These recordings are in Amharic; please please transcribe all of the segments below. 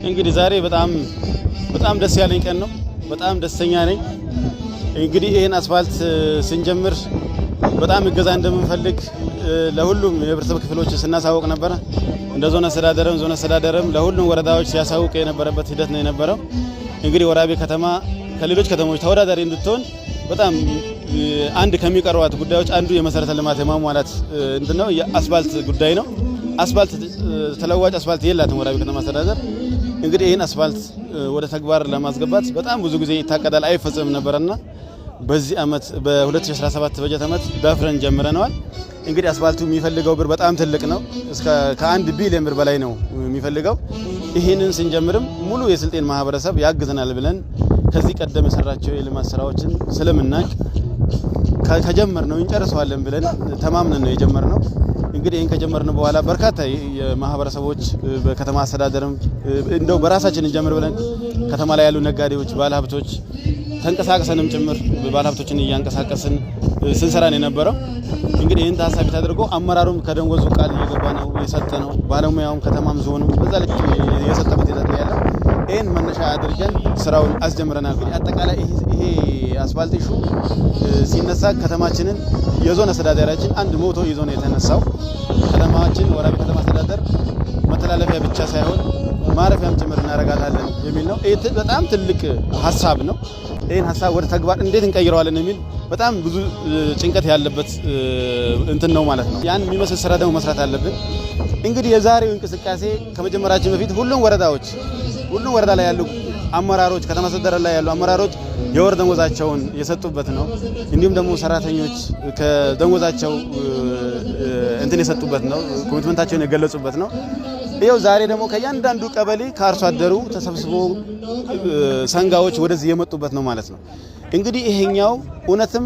እንግዲህ ዛሬ በጣም ደስ ያለኝ ቀን ነው። በጣም ደስተኛ ነኝ። እንግዲህ ይሄን አስፋልት ስንጀምር በጣም እገዛ እንደምንፈልግ ለሁሉም የህብረተሰብ ክፍሎች ስናሳውቅ ነበር። እንደ ዞን አስተዳደርም ለሁሉም ወረዳዎች ሲያሳውቅ የነበረበት ሂደት ነው የነበረው። እንግዲህ ወራቤ ከተማ ከሌሎች ከተሞች ተወዳዳሪ እንድትሆን በጣም አንድ ከሚቀርቧት ጉዳዮች አንዱ የመሰረተ ልማት የማሟላት እንትነው የአስፋልት ጉዳይ ነው። አስፋልት ተለዋጭ አስፋልት የላትም ወራቤ ከተማ አስተዳደር። እንግዲህ ይሄን አስፋልት ወደ ተግባር ለማስገባት በጣም ብዙ ጊዜ ይታቀዳል፣ አይፈጸምም ነበርና በዚህ አመት በ2017 በጀት አመት ዳፍረን ጀምረናል። እንግዲህ አስፋልቱ የሚፈልገው ብር በጣም ትልቅ ነው። እስከ ከ1 ቢሊዮን ብር በላይ ነው የሚፈልገው። ይሄንን ስንጀምርም ሙሉ የስልጤን ማህበረሰብ ያግዘናል ብለን ከዚህ ቀደም የሰራቸው የልማት ስራዎችን ስለምናቅ ከጀመርነው እንጨርሰዋለን ብለን ተማምነን ነው የጀመርነው። እንግዲህ ይሄን ከጀመርን በኋላ በርካታ የማህበረሰቦች በከተማ አስተዳደርም እንደው በራሳችን እንጀምር ብለን ከተማ ላይ ያሉ ነጋዴዎች፣ ባለሀብቶች ተንቀሳቀሰንም ጭምር ባለሀብቶችን እያንቀሳቀስን ስንሰራን የነበረው። እንግዲህ ይሄን ታሳቢ ተደርጎ አመራሩም ከደንወዙ ቃል እየገባ ነው የሰጠ ነው። ባለሙያውም ከተማም ዞንም በዛ ልክ የሰጠበት ሂደት ነው ያለው። ይሄን መነሻ አድርገን ስራውን አስጀምረናል። አጠቃላይ ይሄ አስፋልት ኢሹ ሲነሳ ከተማችንን የዞን አስተዳደራችን አንድ ሞቶ ይዞ ነው የተነሳው። ከተማችን ወራቤ ከተማ አስተዳደር መተላለፊያ ብቻ ሳይሆን ማረፊያም ጭምር እናረጋታለን የሚል ነው። ይሄ በጣም ትልቅ ሀሳብ ነው። ይሄን ሀሳብ ወደ ተግባር እንዴት እንቀይረዋለን የሚል በጣም ብዙ ጭንቀት ያለበት እንትን ነው ማለት ነው። ያን የሚመስል ስራ ደግሞ መስራት አለብን። እንግዲህ የዛሬው እንቅስቃሴ ከመጀመራችን በፊት ሁሉም ወረዳ ላይ ያሉ አመራሮች፣ ከተማ አስተዳደር ላይ ያሉ አመራሮች የወር ደሞዛቸውን የሰጡበት ነው። እንዲሁም ደግሞ ሰራተኞች ከደሞዛቸው እንትን የሰጡበት ነው። ኮሚትመንታቸውን የገለጹበት ነው። ይሄው ዛሬ ደግሞ ከእያንዳንዱ ቀበሌ ከአርሶ አደሩ ተሰብስቦ ሰንጋዎች ወደዚህ የመጡበት ነው ማለት ነው። እንግዲህ ይሄኛው እውነትም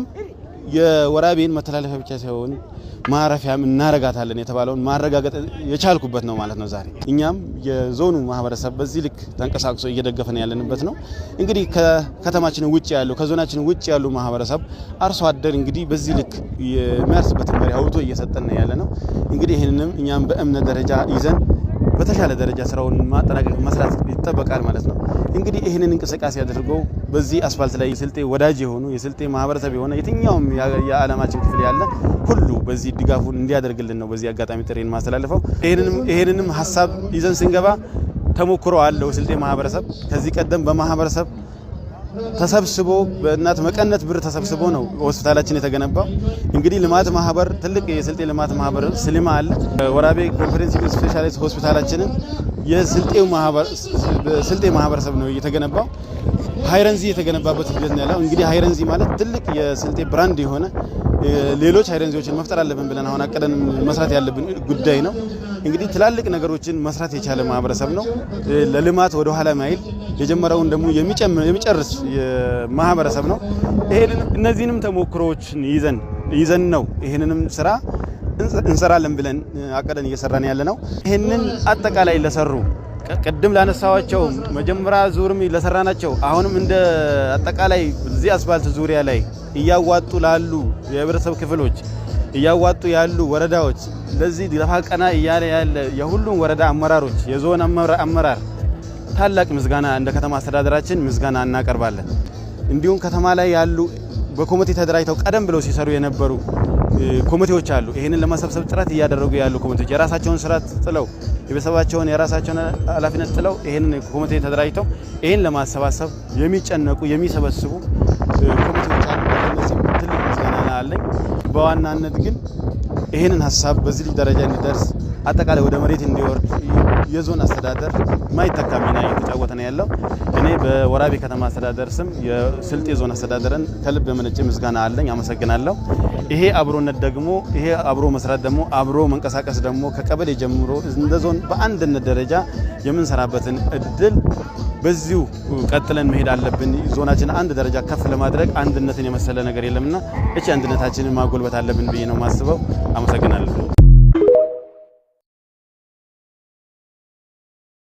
የወራቤን መተላለፊያ ብቻ ሳይሆን ማረፊያም እናረጋታለን የተባለውን ማረጋገጥ የቻልኩበት ነው ማለት ነው ዛሬ። እኛም የዞኑ ማህበረሰብ በዚህ ልክ ተንቀሳቅሶ እየደገፈን ያለንበት ነው። እንግዲህ ከከተማችን ውጭ ያሉ ከዞናችን ውጭ ያሉ ማህበረሰብ አርሶ አደር እንግዲህ በዚህ ልክ የሚያርስበትን መሪ አውቶ እየሰጠን ያለ ነው። እንግዲህ ይሄንንም እኛም በእምነት ደረጃ ይዘን በተሻለ ደረጃ ስራውን ማጠናቀቅ መስራት ይጠበቃል ማለት ነው። እንግዲህ ይህንን እንቅስቃሴ አድርገው በዚህ አስፋልት ላይ የስልጤ ወዳጅ የሆኑ የስልጤ ማህበረሰብ የሆነ የትኛውም የዓለማችን ክፍል ያለ ሁሉ በዚህ ድጋፉን እንዲያደርግልን ነው በዚህ አጋጣሚ ጥሬን ማስተላለፈው። ይሄንንም ሀሳብ ይዘን ስንገባ ተሞክሮ አለው ስልጤ ማህበረሰብ ከዚህ ቀደም በማህበረሰብ ተሰብስቦ በእናት መቀነት ብር ተሰብስቦ ነው ሆስፒታላችን የተገነባው። እንግዲህ ልማት ማህበር ትልቅ የስልጤ ልማት ማህበር ስሊማ አለ። ወራቤ ኮንፈረንስ ስፔሻሊስት ሆስፒታላችንን ስልጤ ማህበረሰብ ነው የተገነባው። ሃይረንዚ የተገነባበት ሂደት ነው ያለው። እንግዲህ ሃይረንዚ ማለት ትልቅ የስልጤ ብራንድ የሆነ ሌሎች ሃይረንዚዎችን መፍጠር አለብን ብለን አሁን አቀደን መስራት ያለብን ጉዳይ ነው። እንግዲህ ትላልቅ ነገሮችን መስራት የቻለ ማህበረሰብ ነው። ለልማት ወደ ኋላ ማይል የጀመረውን ደግሞ የሚጨርስ ማህበረሰብ ነው። እነዚህንም ተሞክሮዎችን ይዘን ነው ይሄንንም ስራ እንሰራለን ብለን አቀደን እየሰራን ያለ ነው። ይሄንን አጠቃላይ ለሰሩ ቅድም ላነሳዋቸው መጀመሪያ ዙርም ለሰራናቸው አሁንም እንደ አጠቃላይ እዚህ አስፋልት ዙሪያ ላይ እያዋጡ ላሉ የህብረተሰብ ክፍሎች እያዋጡ ያሉ ወረዳዎች ለዚህ ለፋቀና እያለ ያለ የሁሉም ወረዳ አመራሮች የዞን አመራር ታላቅ ምስጋና እንደ ከተማ አስተዳደራችን ምስጋና እናቀርባለን። እንዲሁም ከተማ ላይ ያሉ በኮሚቴ ተደራጅተው ቀደም ብለው ሲሰሩ የነበሩ ኮሚቴዎች አሉ። ይሄንን ለማሰብሰብ ጥረት እያደረጉ ያሉ ኮሚቴዎች የራሳቸውን ስራ ጥለው የቤተሰባቸውን የራሳቸውን ኃላፊነት ጥለው ይሄንን ኮሚቴ ተደራጅተው ይሄን ለማሰባሰብ የሚጨነቁ የሚሰበስቡ ኮሚቴዎች አሉ። እነዚህ ትልቅ ምስጋና አለኝ። በዋናነት ግን ይሄንን ሀሳብ በዚህ ደረጃ እንዲደርስ አጠቃላይ ወደ መሬት እንዲወርድ የዞን አስተዳደር ማይተካ ሚና እየተጫወተ ነው ያለው። እኔ በወራቤ ከተማ አስተዳደር ስም የስልጤ ዞን አስተዳደርን ከልብ የመነጨ ምስጋና አለኝ። አመሰግናለሁ። ይሄ አብሮነት ደግሞ ይሄ አብሮ መስራት ደግሞ አብሮ መንቀሳቀስ ደግሞ ከቀበሌ ጀምሮ እንደ ዞን በአንድነት ደረጃ የምንሰራበትን እድል በዚሁ ቀጥለን መሄድ አለብን። ዞናችን አንድ ደረጃ ከፍ ለማድረግ አንድነትን የመሰለ ነገር የለምና እቺ አንድነታችንን ማጎልበት አለብን ብዬ ነው ማስበው። አመሰግናለሁ።